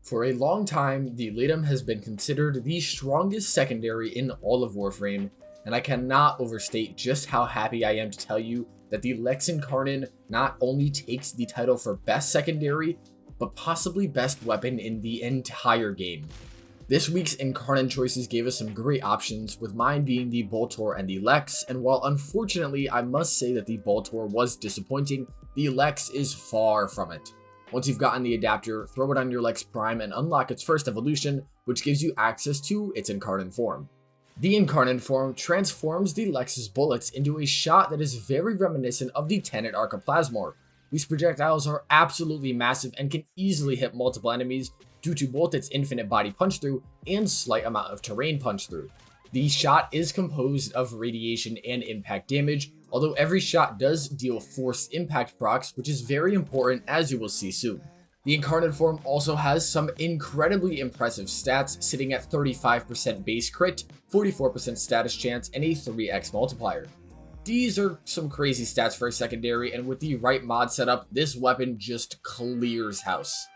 For a long time, the Latum has been considered the strongest secondary in all of Warframe, and I cannot overstate just how happy I am to tell you that the Lex Incarnon not only takes the title for best secondary, but possibly best weapon in the entire game. This week's Incarnon choices gave us some great options, with mine being the Boltor and the Lex, and while unfortunately I must say that the Boltor was disappointing, the Lex is far from it. Once you've gotten the adapter, throw it on your Lex Prime and unlock its first evolution, which gives you access to its Incarnon form. The Incarnon form transforms the Lex's bullets into a shot that is very reminiscent of the Tenet Archiplasmor. These projectiles are absolutely massive and can easily hit multiple enemies due to both its infinite body punch through and slight amount of terrain punch through. The shot is composed of radiation and impact damage, although every shot does deal forced impact procs, which is very important as you will see soon. The Incarnon form also has some incredibly impressive stats, sitting at 35% base crit, 44% status chance, and a 3x multiplier. These are some crazy stats for a secondary, and with the right mod setup, this weapon just clears house.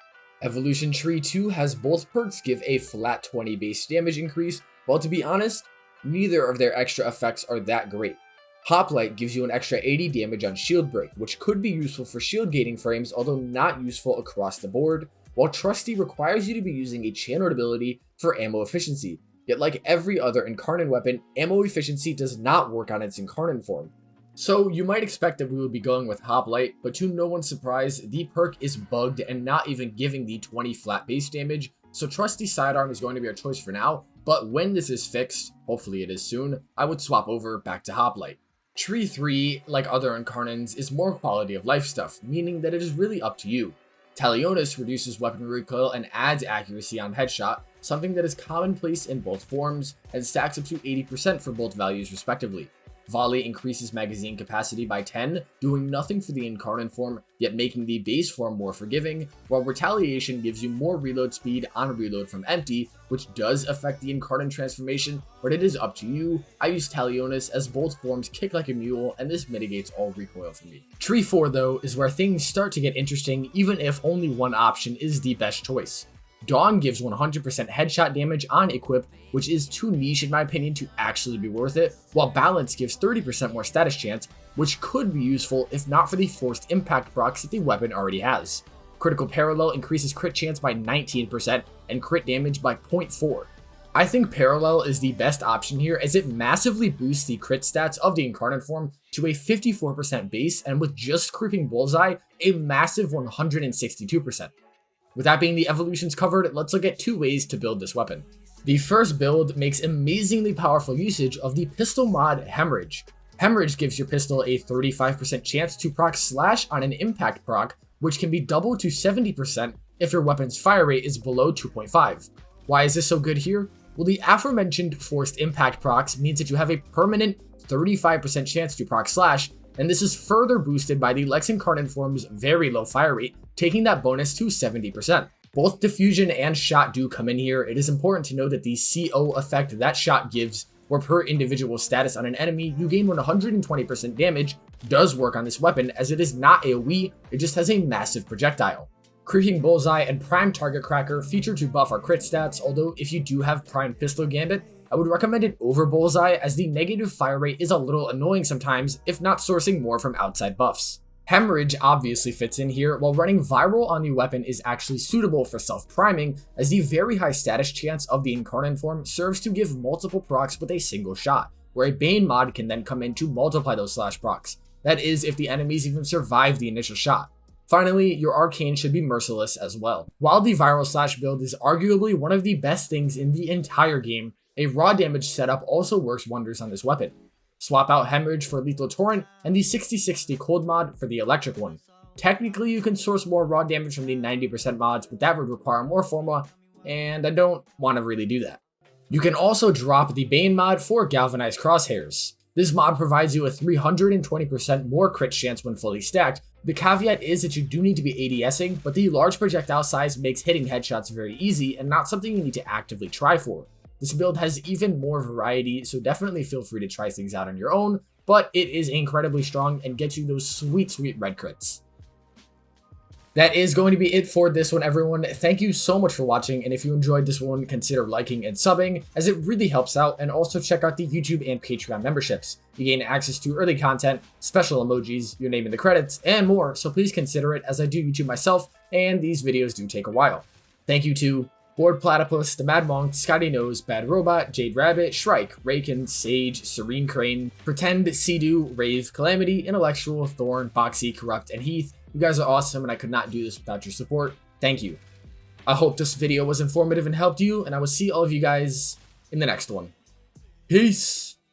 Evolution Tree 2 has both perks give a flat 20 base damage increase, while to be honest, neither of their extra effects are that great. Hoplite gives you an extra 80 damage on shield break, which could be useful for shield gating frames, although not useful across the board, while Trusty requires you to be using a channeled ability for ammo efficiency. Yet like every other Incarnon weapon, ammo efficiency does not work on its Incarnon form. So you might expect that we would be going with Hoplite, but to no one's surprise, the perk is bugged and not even giving the 20 flat base damage, so Trusty Sidearm is going to be our choice for now, but when this is fixed, hopefully it is soon, I would swap over back to Hoplite. Tree 3, like other Incarnons, is more quality of life stuff, meaning that it is really up to you. Talionis reduces weapon recoil and adds accuracy on headshot, something that is commonplace in both forms, and stacks up to 80% for both values respectively. Volley increases magazine capacity by 10, doing nothing for the Incarnon form, yet making the base form more forgiving, while Retaliation gives you more reload speed on reload from empty, which does affect the Incarnon transformation, but it is up to you. I use Talionis as both forms kick like a mule, and this mitigates all recoil for me. Tree 4 though is where things start to get interesting, even if only one option is the best choice. Dawn gives 100% headshot damage on equip, which is too niche in my opinion to actually be worth it, while Balance gives 30% more status chance, which could be useful if not for the forced impact procs that the weapon already has. Critical Parallel increases crit chance by 19% and crit damage by 0.4. I think Parallel is the best option here as it massively boosts the crit stats of the Incarnon form to a 54% base, and with just Creeping Bullseye, a massive 162%. With that being the evolutions covered, let's look at two ways to build this weapon. The first build makes amazingly powerful usage of the pistol mod Hemorrhage. Hemorrhage gives your pistol a 35% chance to proc slash on an impact proc, which can be doubled to 70% if your weapon's fire rate is below 2.5. Why is this so good here? Well, the aforementioned forced impact procs means that you have a permanent 35% chance to proc slash, and this is further boosted by the Lex Incarnon form's very low fire rate, taking that bonus to 70%. Both diffusion and shot do come in here. It is important to know that the CO effect that shot gives, where per individual status on an enemy, you gain 120% damage, does work on this weapon as it is not AoE, it just has a massive projectile. Creeping Bullseye and Prime Target Cracker feature to buff our crit stats, although if you do have Prime Pistol Gambit, I would recommend it over Bullseye as the negative fire rate is a little annoying sometimes if not sourcing more from outside buffs. Hemorrhage obviously fits in here, while running Viral on the weapon is actually suitable for self-priming, as the very high status chance of the Incarnon form serves to give multiple procs with a single shot, where a Bane mod can then come in to multiply those slash procs. That is, if the enemies even survive the initial shot. Finally, your Arcane should be merciless as well. While the Viral slash build is arguably one of the best things in the entire game, a raw damage setup also works wonders on this weapon. Swap out Hemorrhage for Lethal Torrent and the 60/60 cold mod for the electric one. Technically, you can source more raw damage from the 90% mods, but that would require more formula, and I don't want to really do that. You can also drop the Bane mod for Galvanized Crosshairs. This mod provides you a 320% more crit chance when fully stacked. The caveat is that you do need to be ADSing, but the large projectile size makes hitting headshots very easy and not something you need to actively try for. This build has even more variety, so definitely feel free to try things out on your own, but it is incredibly strong and gets you those sweet red crits. That is going to be it for this one, everyone. Thank you so much for watching, and if you enjoyed this one, consider liking and subbing, as it really helps out, and also check out the YouTube and Patreon memberships. You gain access to early content, special emojis, your name in the credits, and more, so please consider it, as I do YouTube myself, and these videos do take a while. Thank you to Bored Platypus, The Mad Monk, Scotty Nose, Bad Robot, Jade Rabbit, Shrike, Raken, Sage, Serene Crane, Pretend, Sea-Doo, Rave, Calamity, Intellectual, Thorn, Boxy, Corrupt, and Heath. You guys are awesome, and I could not do this without your support. Thank you. I hope this video was informative and helped you, and I will see all of you guys in the next one. Peace!